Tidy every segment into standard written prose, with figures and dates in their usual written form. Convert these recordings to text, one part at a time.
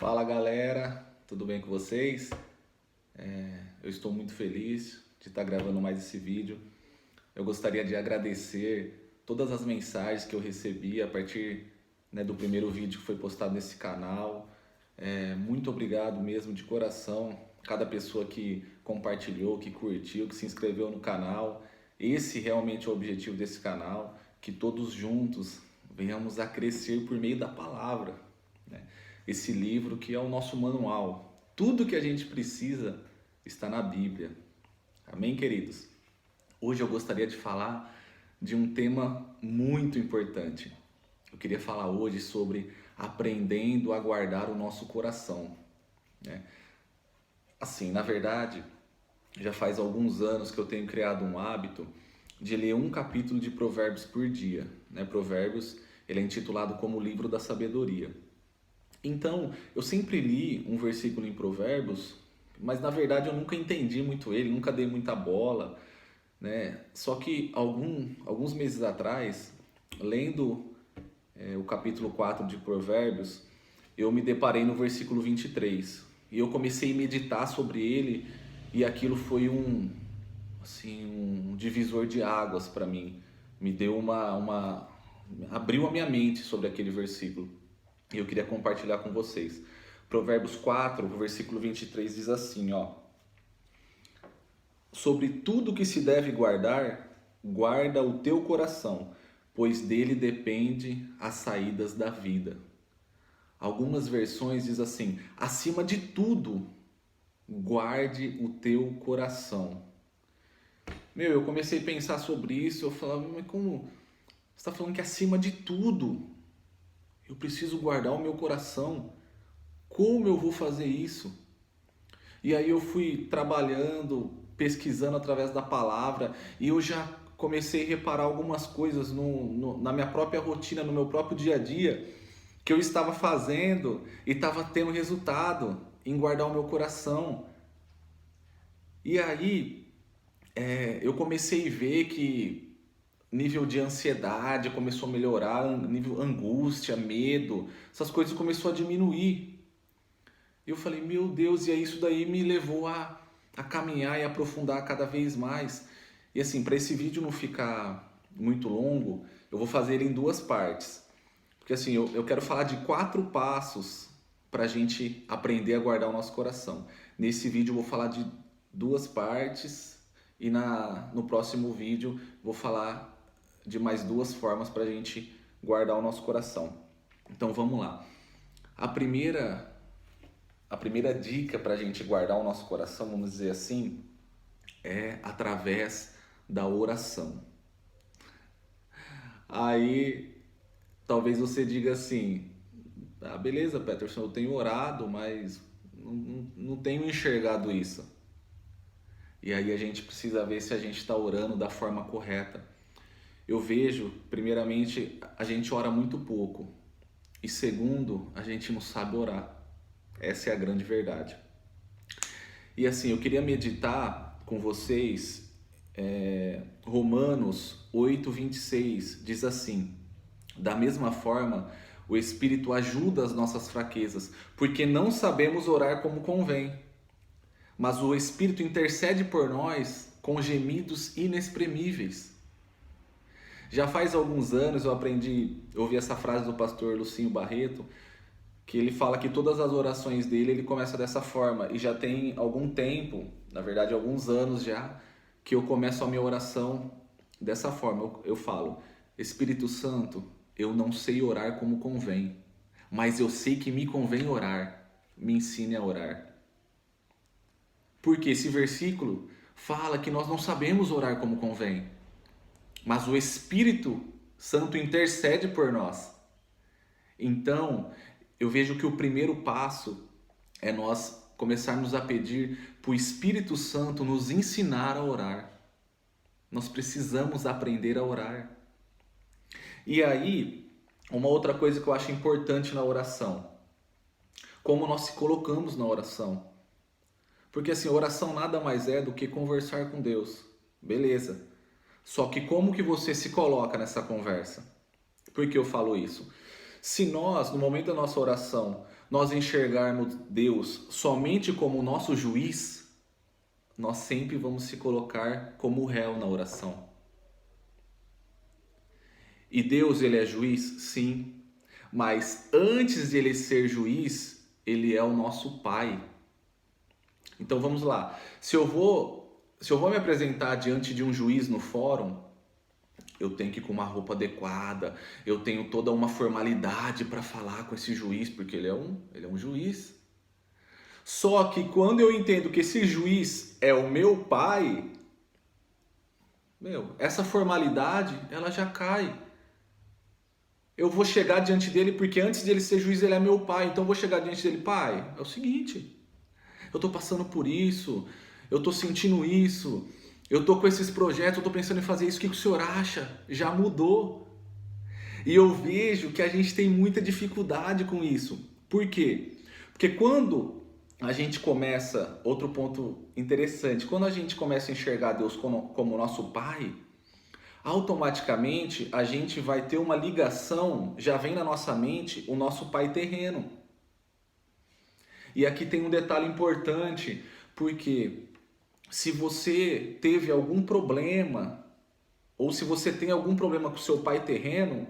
Fala galera, tudo bem com vocês? Eu estou muito feliz de estar gravando mais esse vídeo. Eu gostaria de agradecer todas as mensagens que eu recebi a partir, do primeiro vídeo que foi postado nesse canal. Muito obrigado mesmo de coração, cada pessoa que compartilhou, que curtiu, que se inscreveu no canal. Esse realmente é o objetivo desse canal, que todos juntos venhamos a crescer por meio da palavra, né? Esse livro que é o nosso manual. Tudo que a gente precisa está na Bíblia. Amém, queridos? Hoje eu gostaria de falar de um tema muito importante. Eu queria falar hoje sobre aprendendo a guardar o nosso coração, né? Assim, na verdade, já faz alguns anos que eu tenho criado um hábito de ler um capítulo de Provérbios por dia, né? Provérbios, ele é intitulado como o livro da sabedoria. Então, eu sempre li um versículo em Provérbios, mas na verdade eu nunca entendi muito ele, nunca dei muita bola, né? Só que alguns meses atrás, lendo o capítulo 4 de Provérbios, eu me deparei no versículo 23 e eu comecei a meditar sobre ele e aquilo foi um divisor de águas para mim. Me deu abriu a minha mente sobre aquele versículo. E eu queria compartilhar com vocês. Provérbios 4, versículo 23 diz assim, ó: sobre tudo que se deve guardar, guarda o teu coração, pois dele depende as saídas da vida. Algumas versões diz assim: acima de tudo, guarde o teu coração. Eu comecei a pensar sobre isso, eu falava, mas como você está falando que acima de tudo eu preciso guardar o meu coração? Como eu vou fazer isso? E aí eu fui trabalhando, pesquisando através da palavra e eu já comecei a reparar algumas coisas na minha própria rotina, no meu próprio dia a dia, que eu estava fazendo e estava tendo resultado em guardar o meu coração. E aí eu comecei a ver que nível de ansiedade começou a melhorar, nível angústia, medo, essas coisas começou a diminuir. Eu falei, meu Deus, e aí isso daí me levou a caminhar e aprofundar cada vez mais. E assim, para esse vídeo não ficar muito longo, eu vou fazer ele em duas partes. Porque assim, eu quero falar de 4 passos para a gente aprender a guardar o nosso coração. Nesse vídeo eu vou falar de 2 partes e no próximo vídeo vou falar de mais 2 formas para a gente guardar o nosso coração. Então vamos lá. A primeira dica para a gente guardar o nosso coração, vamos dizer assim, é através da oração. Aí, talvez você diga assim, beleza, Peterson, eu tenho orado, mas não tenho enxergado isso. E aí a gente precisa ver se a gente está orando da forma correta. Eu vejo, primeiramente, a gente ora muito pouco. E segundo, a gente não sabe orar. Essa é a grande verdade. E assim, eu queria meditar com vocês Romanos 8:26 diz assim: da mesma forma, o Espírito ajuda as nossas fraquezas, porque não sabemos orar como convém, mas o Espírito intercede por nós com gemidos inexprimíveis. Já faz alguns anos eu ouvi essa frase do pastor Lucinho Barreto, que ele fala que todas as orações dele, ele começa dessa forma. E já tem algum tempo, na verdade alguns anos já, que eu começo a minha oração dessa forma. Eu falo, Espírito Santo, eu não sei orar como convém, mas eu sei que me convém orar. Me ensine a orar. Porque esse versículo fala que nós não sabemos orar como convém, mas o Espírito Santo intercede por nós. Então, eu vejo que o primeiro passo é nós começarmos a pedir para o Espírito Santo nos ensinar a orar. Nós precisamos aprender a orar. E aí, uma outra coisa que eu acho importante na oração, como nós se colocamos na oração. Porque assim, oração nada mais é do que conversar com Deus. Beleza. Só que como que você se coloca nessa conversa? Por que eu falo isso? Se nós, no momento da nossa oração, nós enxergarmos Deus somente como o nosso juiz, nós sempre vamos se colocar como réu na oração. E Deus, ele é juiz? Sim. Mas antes de ele ser juiz, ele é o nosso pai. Então vamos lá. Se eu vou me apresentar diante de um juiz no fórum, eu tenho que ir com uma roupa adequada, eu tenho toda uma formalidade para falar com esse juiz, porque ele é um juiz. Só que quando eu entendo que esse juiz é o meu pai, essa formalidade, ela já cai. Eu vou chegar diante dele, porque antes de ele ser juiz, ele é meu pai. Então eu vou chegar diante dele, pai, é o seguinte, eu estou passando por isso, eu estou sentindo isso, eu estou com esses projetos, eu estou pensando em fazer isso, o que o senhor acha? Já mudou. E eu vejo que a gente tem muita dificuldade com isso. Por quê? Porque quando a gente começa, outro ponto interessante, quando a gente começa a enxergar Deus como nosso pai, automaticamente a gente vai ter uma ligação, já vem na nossa mente o nosso pai terreno. E aqui tem um detalhe importante, porque se você teve algum problema, ou se você tem algum problema com o seu pai terreno,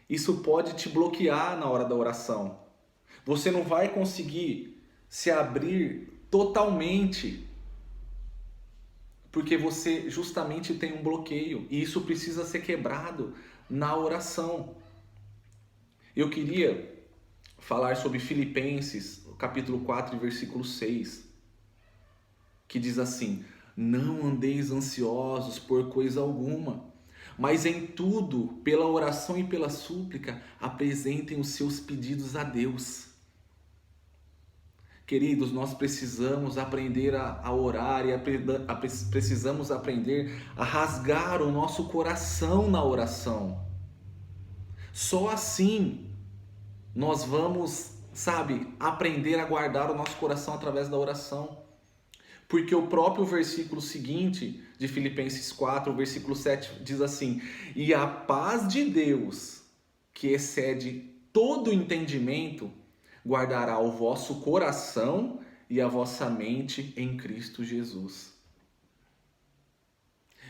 isso pode te bloquear na hora da oração. Você não vai conseguir se abrir totalmente, porque você justamente tem um bloqueio, e isso precisa ser quebrado na oração. Eu queria falar sobre Filipenses, capítulo 4, versículo 6, que diz assim: não andeis ansiosos por coisa alguma, mas em tudo, pela oração e pela súplica, apresentem os seus pedidos a Deus. Queridos, nós precisamos aprender a orar e precisamos aprender a rasgar o nosso coração na oração. Só assim nós vamos, aprender a guardar o nosso coração através da oração. Porque o próprio versículo seguinte de Filipenses 4, o versículo 7, diz assim: e a paz de Deus, que excede todo entendimento, guardará o vosso coração e a vossa mente em Cristo Jesus.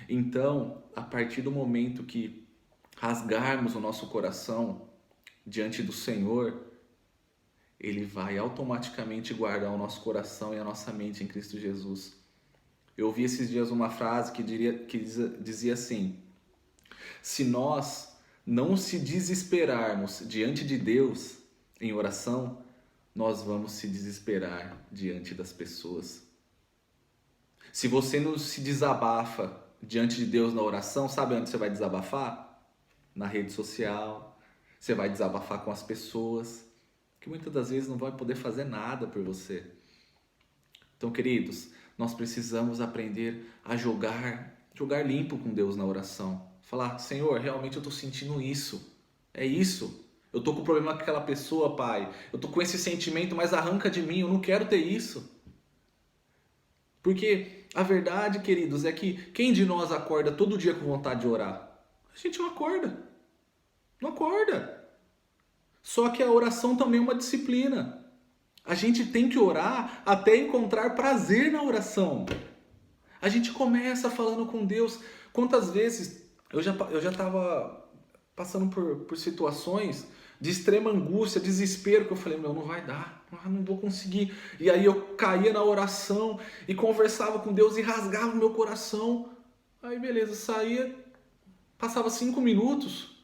Então, a partir do momento que rasgarmos o nosso coração diante do Senhor, Ele vai automaticamente guardar o nosso coração e a nossa mente em Cristo Jesus. Eu ouvi esses dias uma frase que dizia assim: se nós não se desesperarmos diante de Deus em oração, nós vamos se desesperar diante das pessoas. Se você não se desabafa diante de Deus na oração, sabe onde você vai desabafar? Na rede social. Você vai desabafar com as pessoas, que muitas das vezes não vai poder fazer nada por você. Então, queridos, nós precisamos aprender a jogar limpo com Deus na oração. Falar: Senhor, realmente eu estou sentindo isso. É isso. Eu estou com problema com aquela pessoa, Pai. Eu estou com esse sentimento, mas arranca de mim. Eu não quero ter isso. Porque a verdade, queridos, é que quem de nós acorda todo dia com vontade de orar? A gente não acorda. Não acorda. Só que a oração também é uma disciplina. A gente tem que orar até encontrar prazer na oração. A gente começa falando com Deus. Quantas vezes eu já estava passando por situações de extrema angústia, desespero, que eu falei: não vai dar, não vou conseguir. E aí eu caía na oração e conversava com Deus e rasgava o meu coração. Aí beleza, saía, passava 5 minutos.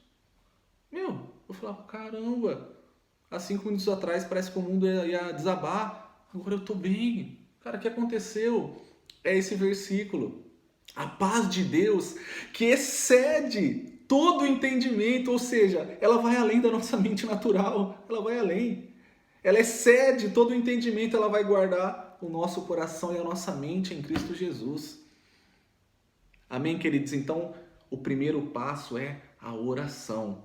Eu falava: caramba, há 5 minutos atrás parece que o mundo ia desabar. Agora eu tô bem. Cara, o que aconteceu? É esse versículo. A paz de Deus que excede todo o entendimento, ou seja, ela vai além da nossa mente natural, ela vai além. Ela excede todo o entendimento, ela vai guardar o nosso coração e a nossa mente em Cristo Jesus. Amém, queridos? Então, o primeiro passo é a oração.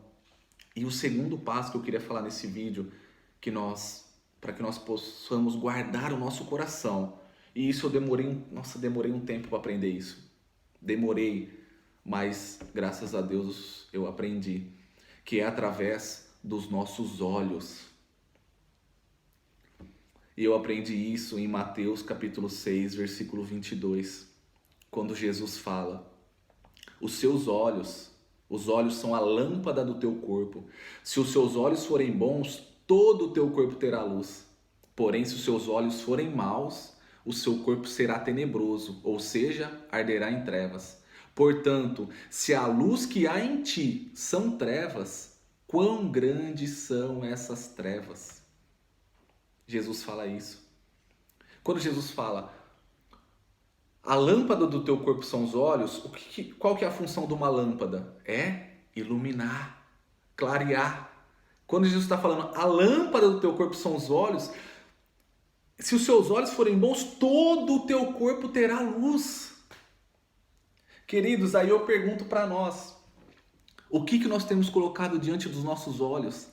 E o segundo passo que eu queria falar nesse vídeo, para que nós possamos guardar o nosso coração. E isso eu demorei um tempo para aprender isso. Demorei, mas graças a Deus eu aprendi. Que é através dos nossos olhos. E eu aprendi isso em Mateus capítulo 6, versículo 22, quando Jesus fala: os seus olhos, os olhos são a lâmpada do teu corpo. Se os seus olhos forem bons, todo o teu corpo terá luz. Porém, se os seus olhos forem maus, o seu corpo será tenebroso, ou seja, arderá em trevas. Portanto, se a luz que há em ti são trevas, quão grandes são essas trevas? Jesus fala isso. Quando Jesus fala, a lâmpada do teu corpo são os olhos, qual que é a função de uma lâmpada? É iluminar, clarear. Quando Jesus está falando, a lâmpada do teu corpo são os olhos, se os seus olhos forem bons, todo o teu corpo terá luz. Queridos, aí eu pergunto para nós, o que nós temos colocado diante dos nossos olhos?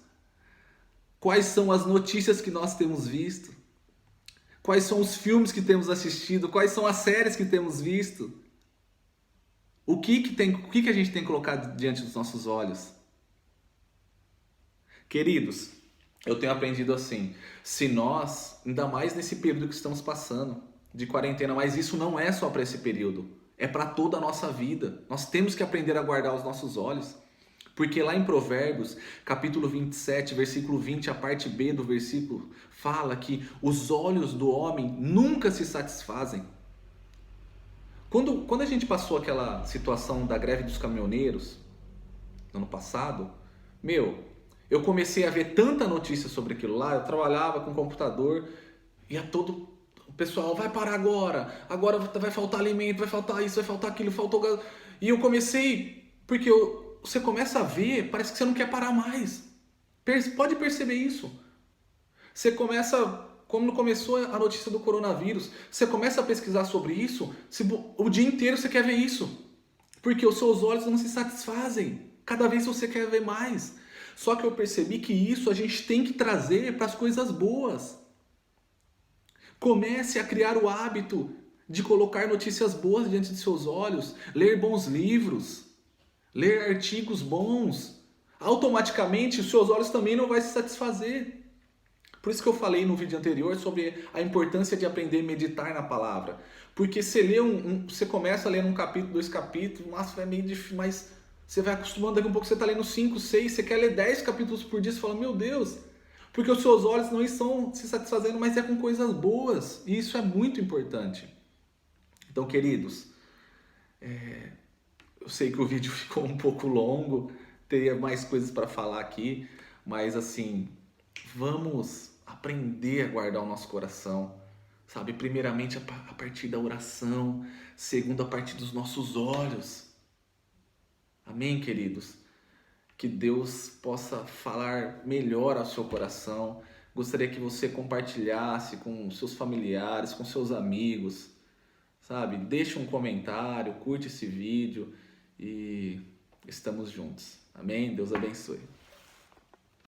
Quais são as notícias que nós temos visto? Quais são os filmes que temos assistido? Quais são as séries que temos visto? O que a gente tem colocado diante dos nossos olhos? Queridos, eu tenho aprendido assim, se nós, ainda mais nesse período que estamos passando, de quarentena, mas isso não é só para esse período, é para toda a nossa vida. Nós temos que aprender a guardar os nossos olhos. Porque lá em Provérbios, capítulo 27, versículo 20, a parte B do versículo, fala que os olhos do homem nunca se satisfazem. Quando a gente passou aquela situação da greve dos caminhoneiros, no ano passado, eu comecei a ver tanta notícia sobre aquilo lá, eu trabalhava com computador, e o pessoal, vai parar agora vai faltar alimento, vai faltar isso, vai faltar aquilo, faltou gás. E eu comecei, porque você começa a ver, parece que você não quer parar mais. Pode perceber isso. Você começa, quando começou a notícia do coronavírus, você começa a pesquisar sobre isso, o dia inteiro você quer ver isso. Porque os seus olhos não se satisfazem. Cada vez você quer ver mais. Só que eu percebi que isso a gente tem que trazer para as coisas boas. Comece a criar o hábito de colocar notícias boas diante de seus olhos, ler bons livros, ler artigos bons. Automaticamente os seus olhos também não vão se satisfazer. Por isso que eu falei no vídeo anterior sobre a importância de aprender a meditar na palavra. Porque você você começa a ler um capítulo, 2 capítulos, nossa, é meio difícil, mas você vai acostumando, daqui a pouco você está lendo 5, 6, você quer ler 10 capítulos por dia, você fala, meu Deus, porque os seus olhos não estão se satisfazendo, mas é com coisas boas, e isso é muito importante. Então, queridos, eu sei que o vídeo ficou um pouco longo, teria mais coisas para falar aqui, mas assim, vamos aprender a guardar o nosso coração, sabe? Primeiramente a partir da oração, segundo a partir dos nossos olhos. Amém, queridos? Que Deus possa falar melhor ao seu coração. Gostaria que você compartilhasse com seus familiares, com seus amigos, sabe? Deixe um comentário, curte esse vídeo e estamos juntos. Amém? Deus abençoe.